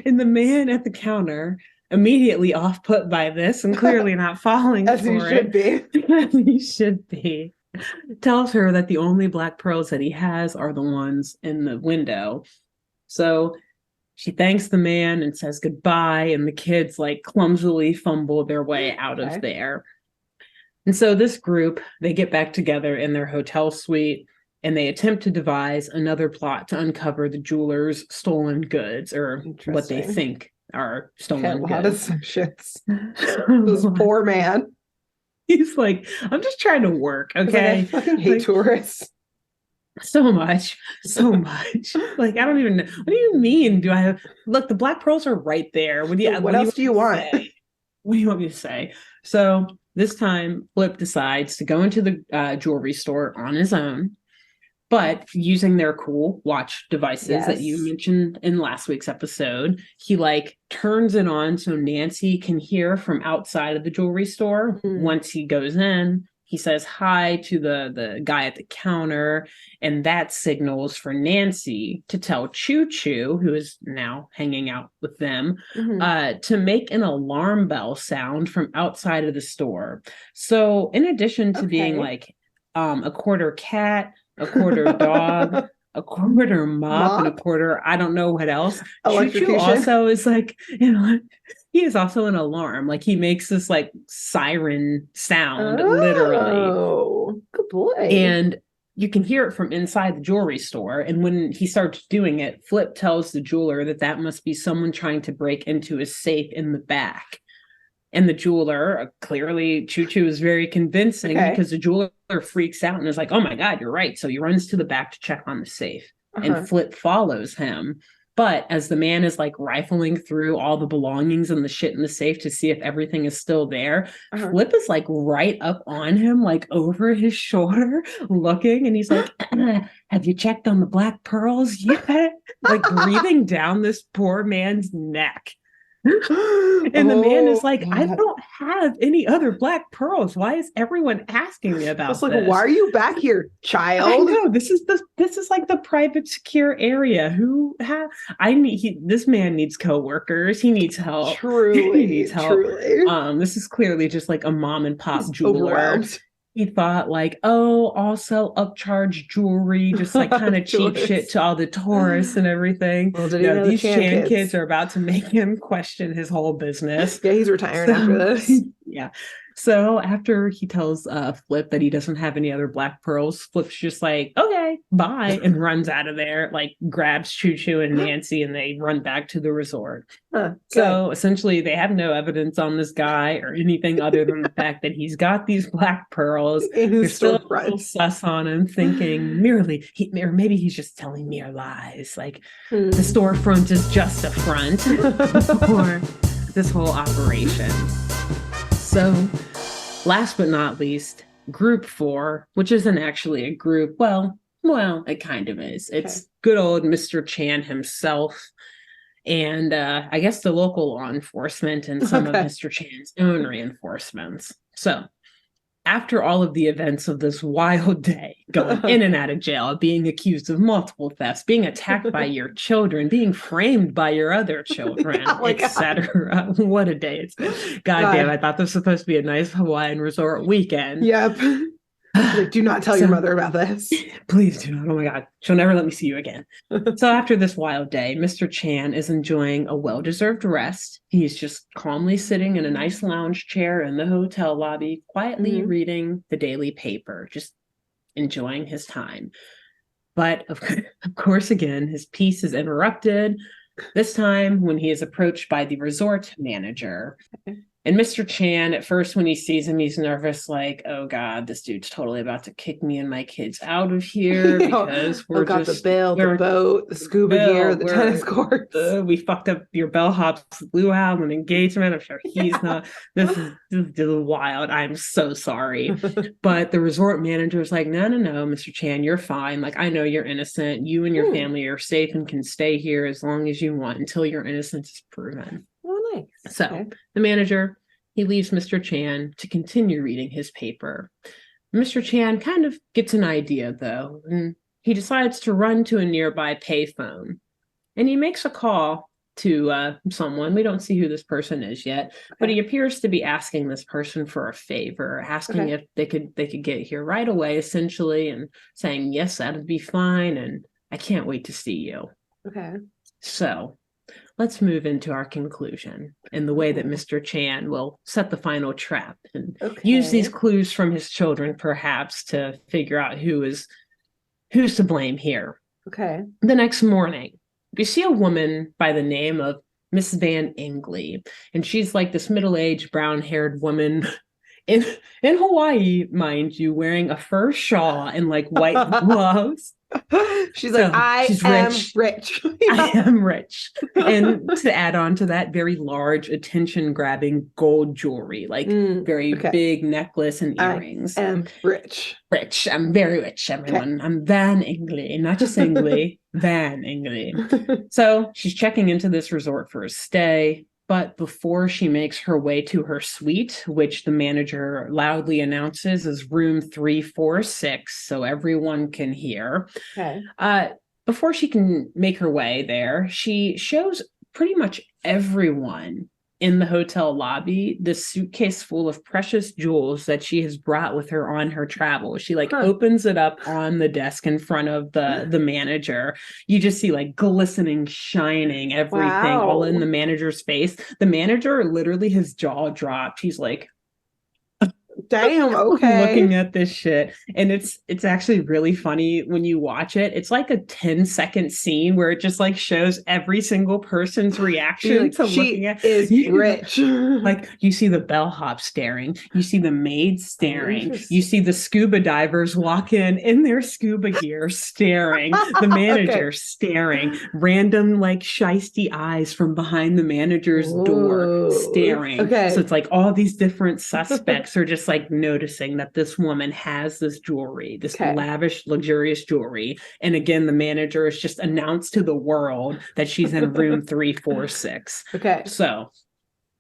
And the man at the counter, immediately off put by this and clearly not falling As for he should be. As he should be. Tells her that the only black pearls that he has are the ones in the window. So she thanks the man and says goodbye, and the kids like clumsily fumble their way out of there. And so this group, they get back together in their hotel suite and they attempt to devise another plot to uncover the jeweler's stolen goods, or what they think are stolen goods. A lot of assumptions. This poor man. He's like, I'm just trying to work, okay? Like, I fucking hate tourists. So much. Like, I don't even know. What do you mean? Look, the black pearls are right there. What else do you want? What do you want me to say? So this time, Flip decides to go into the jewelry store on his own, but using their cool watch devices that you mentioned in last week's episode, he like turns it on so Nancy can hear from outside of the jewelry store. Once he goes in, he says hi to the guy at the counter, and that signals for Nancy to tell Choo Choo, who is now hanging out with them, to make an alarm bell sound from outside of the store. So in addition to being like a quarter cat, a quarter dog, a quarter mop, and a quarter, I don't know what else. Choo Choo also is like, he is also an alarm. Like he makes this like siren sound, literally. Oh, good boy. And you can hear it from inside the jewelry store. And when he starts doing it, Flip tells the jeweler that must be someone trying to break into his safe in the back. And the jeweler, clearly Choo Choo is very convincing because the jeweler freaks out and is like, oh my God, you're right. So he runs to the back to check on the safe. And Flip follows him. But as the man is like rifling through all the belongings and the shit in the safe to see if everything is still there, Flip is like right up on him, like over his shoulder looking. And he's like, have you checked on the black pearls yet? Like breathing down this poor man's neck. And the man is like, I don't have any other black pearls. Why is everyone asking me about this? Like, why are you back here, child? I know this is like the private secure area. This man needs coworkers. He needs help. Truly, he needs help. Truly. This is clearly just like a mom and pop jeweler. Overwhelmed. He thought like, I'll sell upcharge jewelry, just like kind of cheap shit to all the tourists and everything. Well, these Chan kids are about to make him question his whole business. Yeah, he's retiring after this. Yeah. So after he tells Flip that he doesn't have any other black pearls, Flip's just like, okay, bye, and runs out of there, like grabs Choo Choo and Nancy, and they run back to the resort. So essentially they have no evidence on this guy or anything other than the fact that he's got these black pearls. They're still a little sus on him, thinking or maybe he's just telling mere lies. Like the storefront is just a front for this whole operation. So last but not least, group 4, which isn't actually a group. Well, it kind of is. It's good old Mr. Chan himself and I guess the local law enforcement and some of Mr. Chan's own reinforcements. So after all of the events of this wild day, going in and out of jail, being accused of multiple thefts, being attacked by your children, being framed by your other children, etc. What a day it's been. God damn, I thought this was supposed to be a nice Hawaiian resort weekend. Yep. Like, do not tell your mother about this. Please do not. Oh my God. She'll never let me see you again. So after this wild day, Mr. Chan is enjoying a well-deserved rest. He's just calmly sitting in a nice lounge chair in the hotel lobby, quietly reading the daily paper, just enjoying his time. But of course, again, his peace is interrupted, this time when he is approached by the resort manager. And Mr. Chan, at first, when he sees him, he's nervous, like, oh, God, this dude's totally about to kick me and my kids out of here because we're got the bill, the boat, the scuba gear, the tennis courts. We fucked up your bellhop's luau and engagement. I'm sure he's not. This is wild. I'm so sorry. But the resort manager's like, no, Mr. Chan, you're fine. Like, I know you're innocent. You and your family are safe and can stay here as long as you want until your innocence is proven. Oh, nice. So the manager, he leaves Mr. Chan to continue reading his paper. Mr. Chan kind of gets an idea, though, and he decides to run to a nearby payphone. And he makes a call to someone. We don't see who this person is yet, but he appears to be asking this person for a favor, asking if they could get here right away, essentially, and saying, yes, that'd be fine, and I can't wait to see you. Okay. So let's move into our conclusion and the way that Mr. Chan will set the final trap and use these clues from his children, perhaps, to figure out who's to blame here. Okay. The next morning, you see a woman by the name of Miss Van Ingley, and she's like this middle-aged, brown-haired woman in Hawaii, mind you, wearing a fur shawl and like white gloves. She's like, I am rich. I am rich. And to add on to that, very large, attention-grabbing gold jewelry, like very big necklace and earrings. I am rich. Rich. I'm very rich, everyone. Okay. I'm Van Ingley, not just Ingley, Van Ingley. So she's checking into this resort for a stay. But before she makes her way to her suite, which the manager loudly announces is room 346, so everyone can hear. Okay. Before she can make her way there, she shows pretty much everyone in the hotel lobby this suitcase full of precious jewels that she has brought with her on her travel. She opens it up on the desk in front of the manager. You just see like glistening, shining everything all in the manager's face. The manager literally, his jaw dropped. He's like, damn, okay. Looking at this shit. And it's actually really funny when you watch it. It's like a 10-second scene where it just like shows every single person's reaction to looking at is rich. Like you see the bellhop staring, you see the maid staring, you see the scuba divers walk in their scuba gear staring, the manager staring, random like shisty eyes from behind the manager's door staring. Okay. So it's like all these different suspects are just like noticing that this woman has this jewelry, this lavish, luxurious jewelry. And again, the manager has just announced to the world that she's in room 346. Okay. So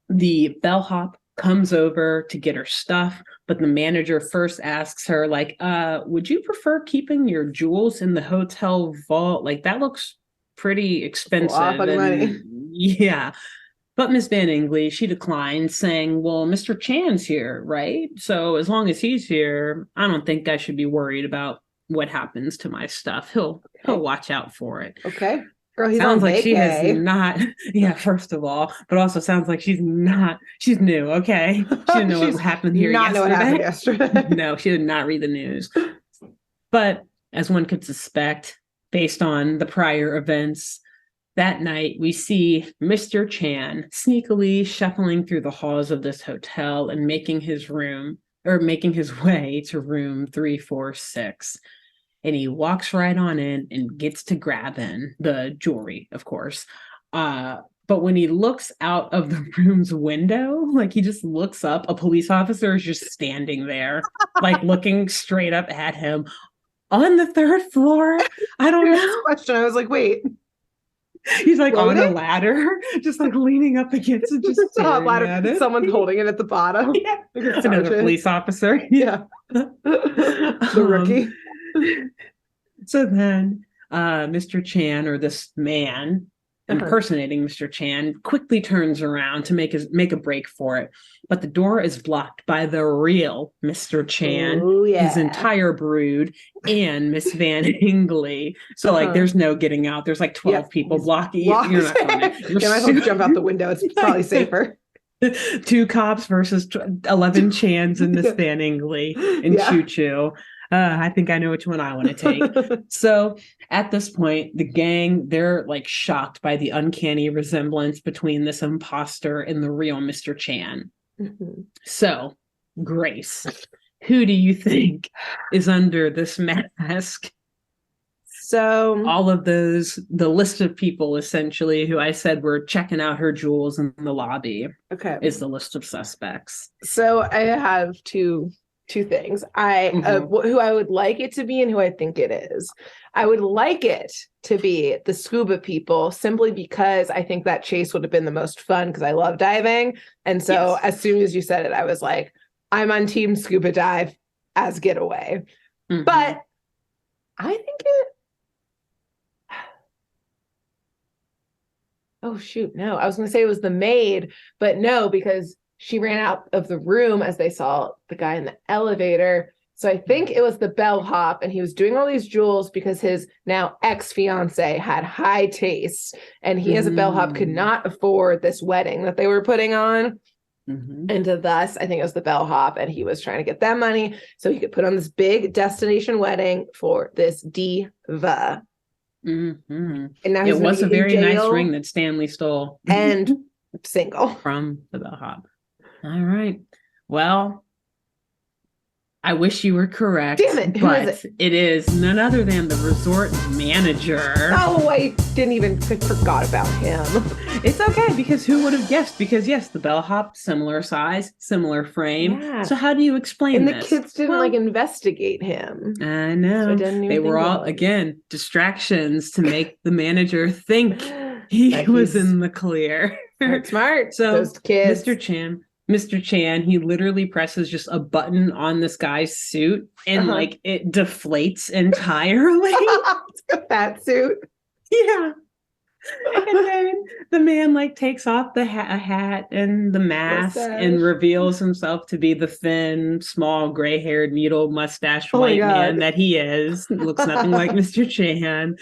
the bellhop comes over to get her stuff, but the manager first asks her, like, would you prefer keeping your jewels in the hotel vault? Like, that looks pretty expensive. Money. Yeah. But Miss Van Ingley, she declined, saying, well, Mr. Chan's here, right? So as long as he's here, I don't think I should be worried about what happens to my stuff. He'll watch out for it. Okay. Girl, he's sounds on like vacay. She has not, first of all, but also sounds like she's new, okay? She didn't know what happened here yesterday. No, she did not read the news. But as one could suspect, based on the prior events, that night, we see Mr. Chan sneakily shuffling through the halls of this hotel and making his way to room 346. And he walks right on in and gets to grabbing the jewelry, of course. But when he looks out of the room's window, like he just looks up, a police officer is just standing there, like looking straight up at him on the third floor. I don't know. Question. I was like, wait. He's like on a ladder, just like leaning up against it, just staring at it. Someone's holding it at the bottom. Yeah. Another police officer. Yeah. The rookie. So then Mr. Chan, or this man impersonating Mr. Chan, quickly turns around to make a break for it. But the door is blocked by the real Mr. Chan, his entire brood, and Miss Van Hingley. So like there's no getting out. There's like 12 people blocking you. You're not going in. You might as well jump out the window. It's probably safer. 2 cops versus 11 Chans and Miss Van Hingley and Choo Choo. I think I know which one I want to take. So at this point, the gang, they're like shocked by the uncanny resemblance between this imposter and the real Mr. Chan. Mm-hmm. So, Grace, who do you think is under this mask? So all of those, the list of people essentially who I said were checking out her jewels in the lobby, is the list of suspects. So I have two things. Who I would like it to be and who I think it is. I would like it to be the scuba people, simply because I think that chase would have been the most fun, because I love diving. And so as soon as you said it, I was like, I'm on team scuba dive as getaway. Mm-hmm. But I think no, I was going to say it was the maid, but no, because she ran out of the room as they saw the guy in the elevator. So I think it was the bellhop, and he was doing all these jewels because his now ex-fiance had high taste, and he as a bellhop could not afford this wedding that they were putting on. Mm-hmm. And thus, I think it was the bellhop, and he was trying to get them money so he could put on this big destination wedding for this diva. Mm-hmm. And now it was a very nice ring that Stanley stole, and single from the bellhop. All right. Well, I wish you were correct. Damn it. But it is none other than the resort manager. Oh, I forgot about him. It's okay, because who would have guessed? Because yes, the bellhop, similar size, similar frame. Yeah. So how do you explain this? And the kids didn't investigate him. I know. So they were all, again, distractions to make the manager think he was in the clear. Smart. So those kids. Mr. Chan, he literally presses just a button on this guy's suit, and it deflates entirely. It's a fat suit. Yeah. And then the man takes off the hat and the mask and reveals himself to be the thin, small, gray-haired, needle mustached white man that he is. Looks nothing like Mr. Chan.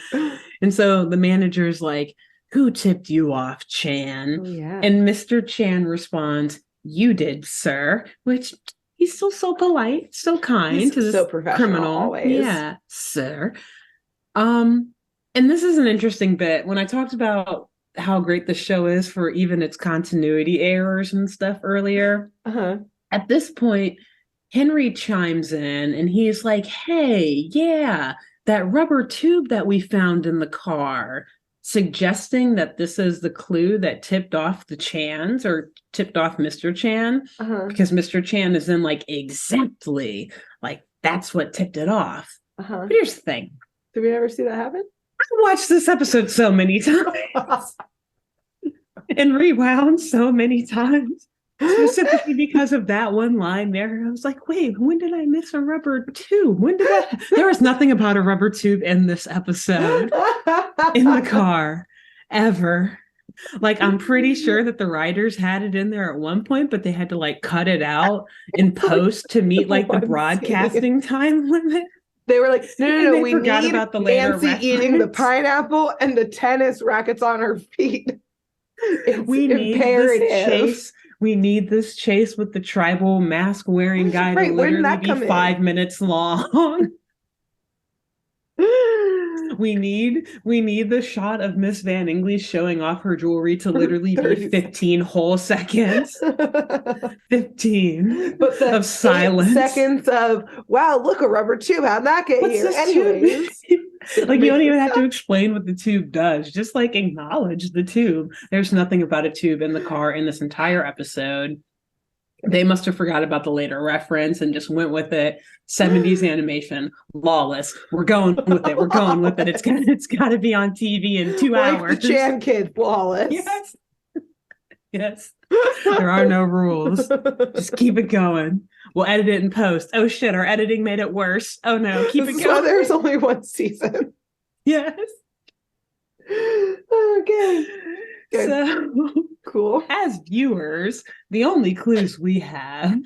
And so the manager's like, "Who tipped you off, Chan?" Oh, yeah. And Mr. Chan responds, "You did, sir," which he's still so polite, so kind to this criminal. Always. Yeah, sir. And this is an interesting bit. When I talked about how great the show is for even its continuity errors and stuff earlier, at this point, Henry chimes in and he's like, "Hey, yeah, that rubber tube that we found in the car," suggesting that this is the clue that tipped off the Chans, or tipped off Mr. Chan, because Mr. Chan is in exactly that's what tipped it off. But here's the thing. Did we ever see that happen? I watched this episode so many times and rewound so many times, specifically because of that one line there. I was like, wait, when did I miss a rubber tube? There was nothing about a rubber tube in this episode in the car ever. I'm pretty sure that the writers had it in there at one point, but they had to cut it out in post to meet the broadcasting time limit. They were like, no, we forgot need about the later Nancy eating the pineapple and the tennis rackets on her feet. We need this chase. We need this chase with the tribal mask wearing guy to literally be 5 minutes long. We need the shot of Miss Van Hingley showing off her jewelry to literally be 15 whole seconds. 15 of silence. Seconds of, wow, look, a rubber tube. How'd that get here? Anyways. You don't even have to explain what the tube does. Just acknowledge the tube. There's nothing about a tube in the car in this entire episode. They must have forgot about the later reference and just went with it. 70s animation, flawless. We're going with it. We're going with it. It's got to be on TV in 2 like hours. The Chan Kid, flawless. Yes. Yes. There are no rules. Just keep it going. We'll edit it in post. Oh shit, our editing made it worse. Oh no, keep it going. There's only one season. Yes. Okay. Good. So Cool. As viewers, the only clues we have,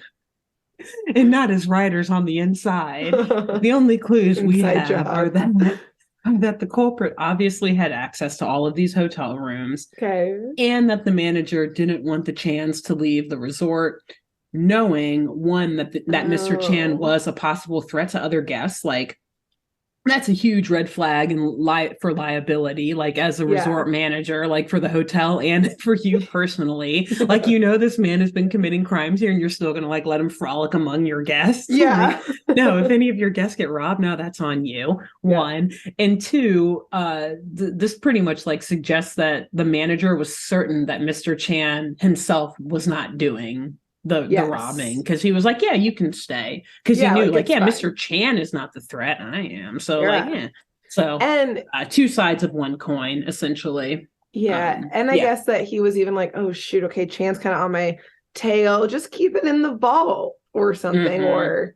and not as writers on the inside, the only clues we have are that the culprit obviously had access to all of these hotel rooms. Okay. And that the manager didn't want the Chans to leave the resort, knowing one that Mr. Chan was a possible threat to other guests. Like, that's a huge red flag and for liability, like as a resort manager, like for the hotel and for you personally. Like, this man has been committing crimes here and you're still going to like let him frolic among your guests. Yeah. Like, no, if any of your guests get robbed, no, that's on you. One. And two, this pretty much like suggests that the manager was certain that Mr. Chan himself was not doing the robbing, because he was like, yeah, you can stay, because he knew like Mr. Chan is not the threat, I am, so so and two sides of one coin essentially. And I guess that he was even like, oh shoot, okay, Chan's kind of on my tail, just keep it in the vault or something, or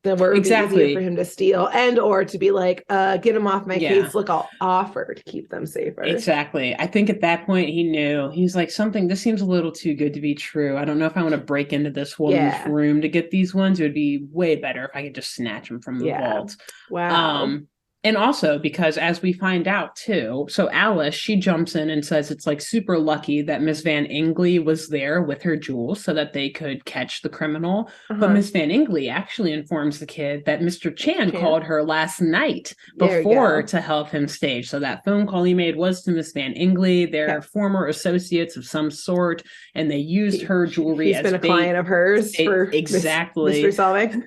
then where it would be easier for him to steal, and or to be like, get him off my case, look, I'll offer to keep them safer. Exactly. I think at that point he knew. He's like, this seems a little too good to be true. I don't know if I want to break into this woman's room to get these ones. It would be way better if I could just snatch them from the vault. Wow. And also because, as we find out too, so Alice, she jumps in and says it's like super lucky that Miss Van Ingley was there with her jewels so that they could catch the criminal. But Miss Van Ingley actually informs the kid that Mr. Chan called her last night before to help him stage. So that phone call he made was to Miss Van Ingley. They're former associates of some sort, and they used her jewelry as been a client of hers for mystery solving.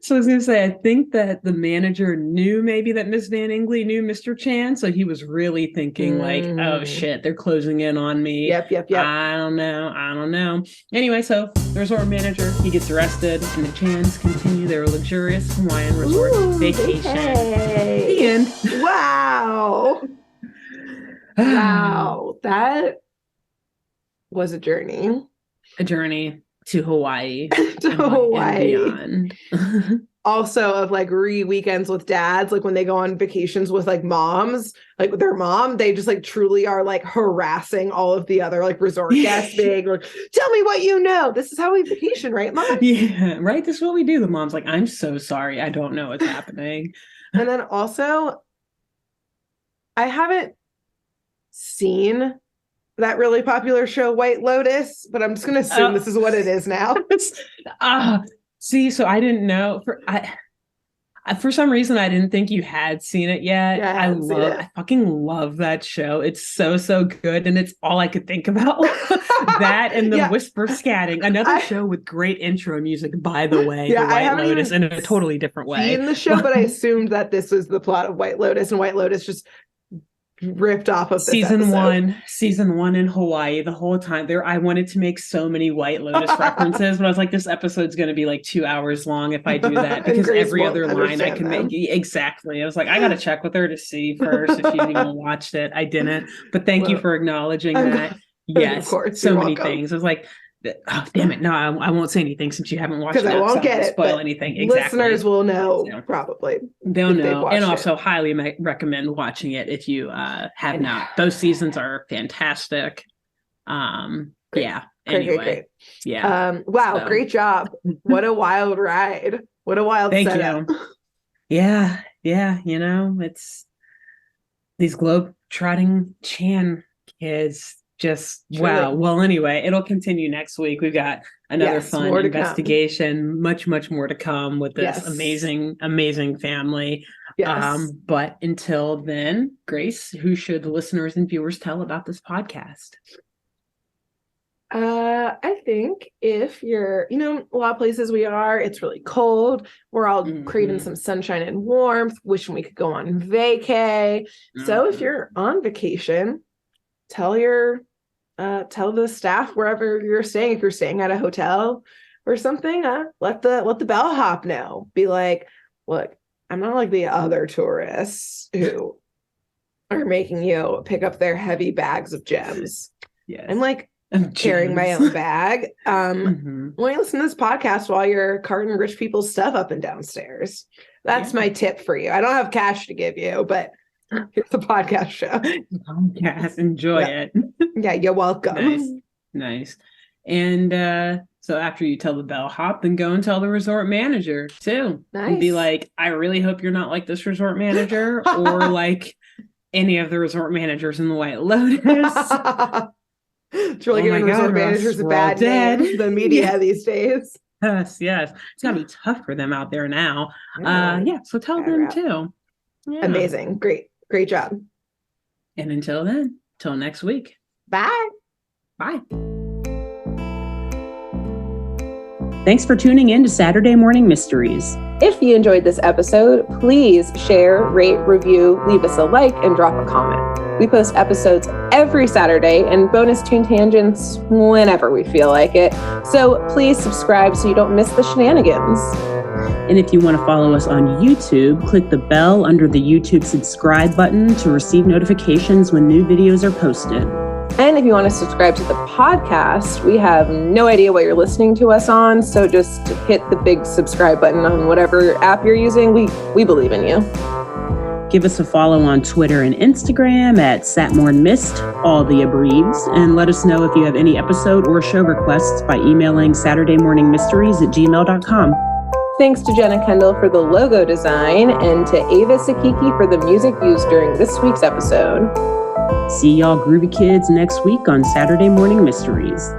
So I was going to say, I think that the manager knew maybe that Miss Van Ingley knew Mr. Chan. So he was really thinking like, oh shit, they're closing in on me. Yep. I don't know. Anyway, so the resort manager, he gets arrested, and the Chans continue their luxurious Hawaiian resort vacation. The end. Wow. Wow. That was a journey. A journey to Hawaii. To Hawaii. And beyond. Also of like weekends with dads, like when they go on vacations with like moms, like with their mom, they just like truly are like harassing all of the other like resort guests, being like, tell me what you know. This is how we vacation, right, Mom? Yeah, right. This is what we do. The mom's like, I'm so sorry. I don't know what's happening. And then also, I haven't seen that really popular show White Lotus, but I'm just going to assume this is what it is now. See, so I didn't know. For some reason, I didn't think you had seen it yet. Yeah, I fucking love that show. It's so good, and it's all I could think about. That and the whisper scatting. Another show with great intro music, by the way. The White Lotus in a totally different way. In the show, but I assumed that this was the plot of White Lotus, and White Lotus just ripped off of this season one in Hawaii. The whole time there, I wanted to make so many White Lotus references, but I was like, this episode's going to be like 2 hours long if I do that, because every other line I can make. Exactly. I was like, I got to check with her to see first if she even watched it. I didn't, but thank you for acknowledging that. Yes, of course, so many things. I was like, oh damn it, no, I won't say anything since you haven't watched it, because I won't get it, spoil anything. Exactly. Listeners will know, probably they'll know, and also highly recommend watching it if you have not. Those seasons are fantastic. Great. Wow, great job. What a wild ride. What a wild setup. Yeah, it's these globe-trotting Chan kids. Just wow. Well, anyway, it'll continue next week. We've got another fun investigation, much more to come with this amazing family. But until then, Grace, who should listeners and viewers tell about this podcast? I think if you're, a lot of places it's really cold. We're all craving some sunshine and warmth, wishing we could go on vacay. So if you're on vacation, tell your tell the staff wherever you're staying, if you're staying at a hotel or something, let the bellhop know. Be like, look, I'm not like the other tourists who are making you pick up their heavy bags of gems. Yes. I'm like carrying my own bag. Why don't you listen to this podcast while you're carting rich people's stuff up and downstairs? That's my tip for you. I don't have cash to give you, but here's the podcast show. Podcast, enjoy it. Yeah, you're welcome. Nice. And so after you tell the bellhop, then go and tell the resort manager too. Nice. And be like, I really hope you're not like this resort manager or like any of the resort managers in the White Lotus. It's really giving resort managers a bad name. The media these days. Yes. It's gotta be tough for them out there now. So tell them too. Yeah. Amazing. Great job. And until then, till next week. Bye. Thanks for tuning in to Saturday Morning Mysteries. If you enjoyed this episode, please share, rate, review, leave us a like, and drop a comment. We post episodes every Saturday and bonus tune tangents whenever we feel like it. So please subscribe so you don't miss the shenanigans. And if you want to follow us on YouTube, click the bell under the YouTube subscribe button to receive notifications when new videos are posted. And if you want to subscribe to the podcast, we have no idea what you're listening to us on, so just hit the big subscribe button on whatever app you're using. We believe in you. Give us a follow on Twitter and Instagram at SatmornMist, all the abreves, and let us know if you have any episode or show requests by emailing SaturdayMorningMysteries@gmail.com. Thanks to Jenna Kendall for the logo design and to Ava Sakiki for the music used during this week's episode. See y'all groovy kids next week on Saturday Morning Mysteries.